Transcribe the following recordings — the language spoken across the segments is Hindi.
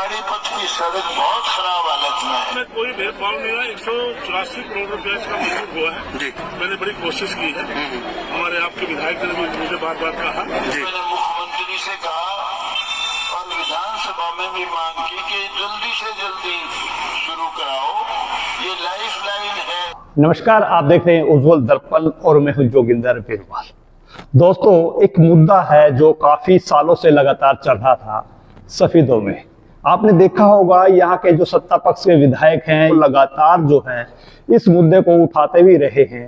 पानीपत की सड़क बहुत खराब हालत में है। कोई भेदभाव नहीं है। 184 करोड़ रुपए इसका मंजूर हुआ है जी। मैंने बड़ी कोशिश की है। हमारे आपके विधायक ने भी मुझे बार बार कहा जी। मैंने मुख्यमंत्री से कहा और विधानसभा में भी मांग की कि जल्दी से जल्दी शुरू कराओ, ये लाइफ लाइन है। नमस्कार, आप देख रहे हैं उज्जवल दर्पण और मैं हूं जोगिंदर बेरवाल। दोस्तों, एक मुद्दा है जो काफी सालों से लगातार चल रहा था सफीदों में। आपने देखा होगा यहाँ के जो सत्ता पक्ष के विधायक हैं लगातार जो है इस मुद्दे को उठाते भी रहे हैं।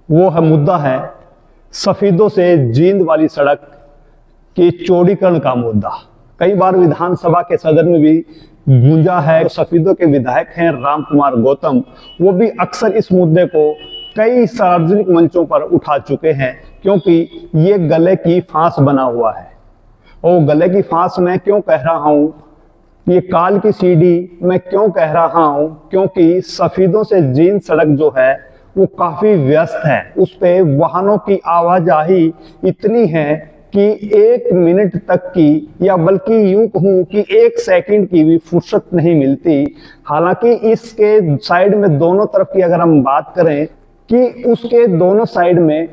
वो है मुद्दा है सफीदों से जींद वाली सड़क की चौड़ीकरण का मुद्दा। कई बार विधानसभा के सदन में भी गूंजा है। सफीदों के विधायक हैं राम कुमार गौतम, वो भी अक्सर इस मुद्दे को कई सार्वजनिक मंचों पर उठा चुके हैं, क्योंकि ये गले की फांस बना हुआ है। और गले की फांस मैं क्यों कह रहा हूं, ये काल की सीढ़ी मैं क्यों कह रहा हूं, क्योंकि सफीदों से जींद सड़क जो है वो काफी व्यस्त है। उस पे वाहनों की आवाजाही इतनी है कि 1 मिनट तक की, या बल्कि यूं कहूं कि 1 सेकंड की भी फुर्सत नहीं मिलती। हालांकि इसके साइड में दोनों तरफ की अगर हम बात करें कि उसके दोनों साइड में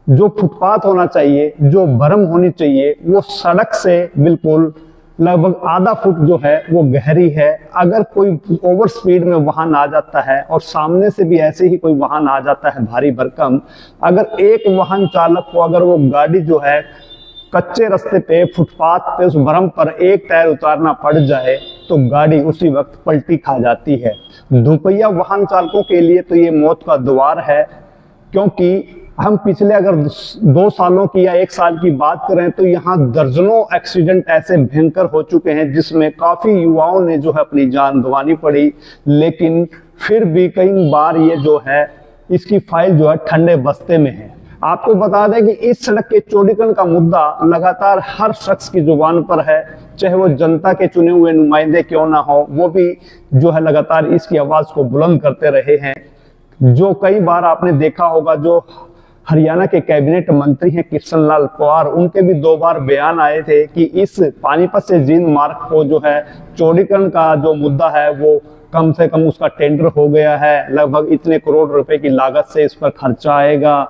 जो फुटपाथ होना चाहिए, जो बर्म होनी चाहिए, वो सड़क से बिल्कुल लगभग आधा फुट जो है वो गहरी है। अगर कोई ओवर स्पीड में वाहन आ जाता है और सामने से भी ऐसे ही कोई वाहन आ जाता है भारी भरकम, अगर एक वाहन चालक को अगर वो गाड़ी जो है कच्चे रास्ते पे फुटपाथ पे उस बर्म पर एक टायर उतारना पड़ जाए तो गाड़ी उसी वक्त पलटी खा जाती है। दोपहिया वाहन चालकों के लिए तो ये मौत का द्वार है, क्योंकि हम पिछले अगर 2 सालों की या 1 साल की बात करें तो यहाँ दर्जनों एक्सीडेंट ऐसे भयंकर हो चुके हैं जिसमें काफी युवाओं ने जो है अपनी जान गंवानी पड़ी। लेकिन फिर भी कई बार ये जो है इसकी फाइल जो है ठंडे बस्ते में है। आपको बता दें कि इस सड़क के चौड़ीकरण का मुद्दा लगातार हर शख्स की जुबान पर है, चाहे वो जनता के चुने हुए नुमाइंदे क्यों ना हो, वो भी जो है लगातार इसकी आवाज को बुलंद करते रहे हैं। जो कई बार आपने देखा होगा, जो हरियाणा के कैबिनेट मंत्री हैं कृष्ण लाल पंवार, उनके भी 2 बार बयान आए थे कि इस पानीपत से जींद मार्ग को जो है चौड़ीकरण का जो मुद्दा है वो कम से कम उसका टेंडर हो गया है, लगभग इतने करोड़ रुपए की लागत से इस पर खर्चा आएगा।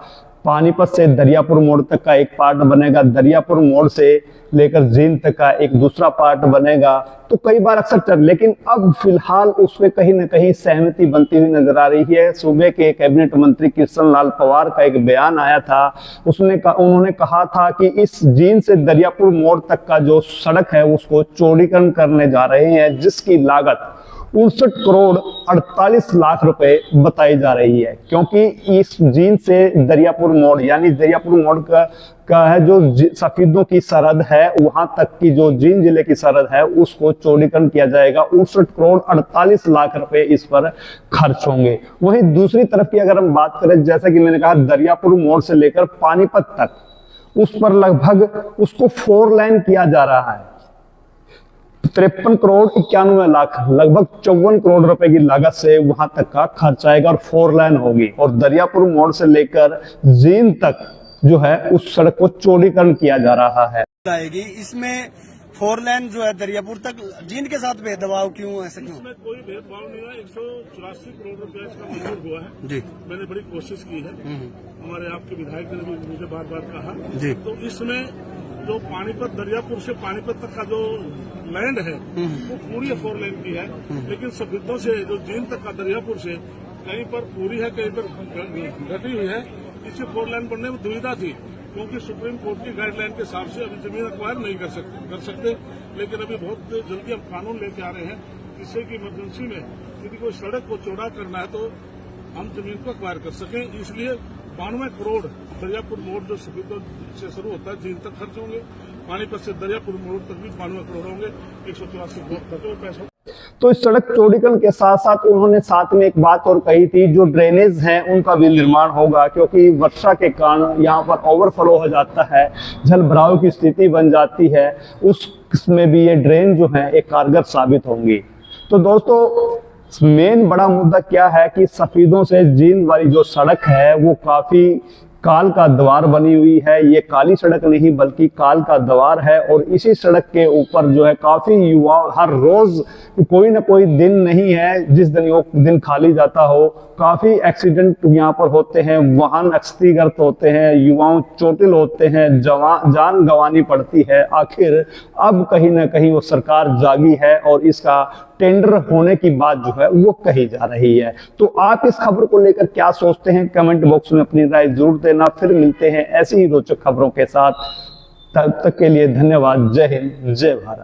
पानीपत से दरियापुर मोड़ तक का एक पार्ट बनेगा, दरियापुर मोड़ से लेकर जींद तक का एक दूसरा पार्ट बनेगा। तो कई बार अक्सर चल, लेकिन अब फिलहाल उस पे कहीं ना कहीं सहमति बनती हुई नजर आ रही है। सूबे के कैबिनेट मंत्री कृष्ण लाल पंवार का एक बयान आया था, उन्होंने कहा था कि इस जींद से दरियापुर मोड़ तक का जो सड़क है उसको चौड़ीकरण करने जा रहे हैं, जिसकी लागत 59 करोड़ 48 लाख रुपए बताई जा रही है। क्योंकि इस जींद से दरियापुर मोड़, यानी दरियापुर मोड़ का है जो सफीदों की सरहद है, वहां तक की जो जींद जिले की सरहद है उसको चौड़ीकरण किया जाएगा। 59 करोड़ 48 लाख रुपए इस पर खर्च होंगे। वहीं दूसरी तरफ की अगर हम बात करें, जैसा कि मैंने कहा दरियापुर मोड़ से लेकर पानीपत तक, उस पर लगभग उसको 4 लाइन किया जा रहा है। 53 करोड़ 91 लाख, लगभग 54 करोड़ रुपए की लागत से वहां तक का खर्च आएगा और 4 लाइन होगी। और दरियापुर मोड़ से लेकर जींद तक जो है उस सड़क को चौड़ीकरण किया जा रहा है। इसमें 4 लाइन जो है दरियापुर तक, जींद के साथ भेदभाव क्यों, ऐसा क्यों? इसमें कोई भेदभाव नहीं है। 184 करोड़ रुपए इसका मंजूर हुआ है जी। मैंने बड़ी कोशिश की है। हमारे आपके विधायक ने भी मुझे बार बार कहा जी। तो इसमें जो पानीपत दरियापुर से पानीपत तक का जो लैंड है वो पूरी 4 लाइन की है। लेकिन सफीदों से जो जींद तक का दरियापुर से कहीं पर पूरी है, कहीं पर घटी हुई है। इसे 4 लाइन बनने में दुविधा थी, क्योंकि सुप्रीम कोर्ट की गाइडलाइन के हिसाब से अभी जमीन अक्वायर नहीं कर सकते। लेकिन अभी बहुत जल्दी हम कानून लेके आ रहे हैं, जिससे कि इमरजेंसी में यदि कोई सड़क को चौड़ा करना है तो हम जमीन को अक्वायर कर सकें। इसलिए 92 करोड़ दरियापुर मोड़ जो सफीदों से शुरू होता है जींद तक खर्च होंगे। पानीपत से दरियापुर मोड़ तक भी 92 करोड़ होंगे। 184 करोड़ खर्च पैसा। तो इस सड़क चौड़ीकरण के साथ साथ उन्होंने साथ में एक बात और कही थी, जो ड्रेनेज हैं उनका भी निर्माण होगा, क्योंकि वर्षा के कारण यहाँ पर ओवरफ्लो हो जाता है, जल भराव की स्थिति बन जाती है। उसमें भी ये ड्रेन जो है एक कारगर साबित होंगी। तो दोस्तों, मेन बड़ा मुद्दा क्या है कि सफीदों से जींद वाली जो सड़क है वो काल का द्वार बनी हुई है। ये काली सड़क नहीं बल्कि काल का द्वार है और इसी सड़क के ऊपर जो है काफी युवा हर रोज कोई ना कोई दिन नहीं है जिस दिन वो दिन खाली जाता हो। काफी एक्सीडेंट यहाँ पर होते हैं, वाहन क्षतिग्रस्त होते हैं, युवाओं चोटिल होते हैं, जान गंवानी पड़ती है। आखिर अब कहीं ना कहीं वो सरकार जागी है और इसका टेंडर होने की बात जो है वो कही जा रही है। तो आप इस खबर को लेकर क्या सोचते हैं, कमेंट बॉक्स में अपनी राय जरूर देना। फिर मिलते हैं ऐसी ही रोचक खबरों के साथ, तब तक के लिए धन्यवाद। जय हिंद, जय भारत।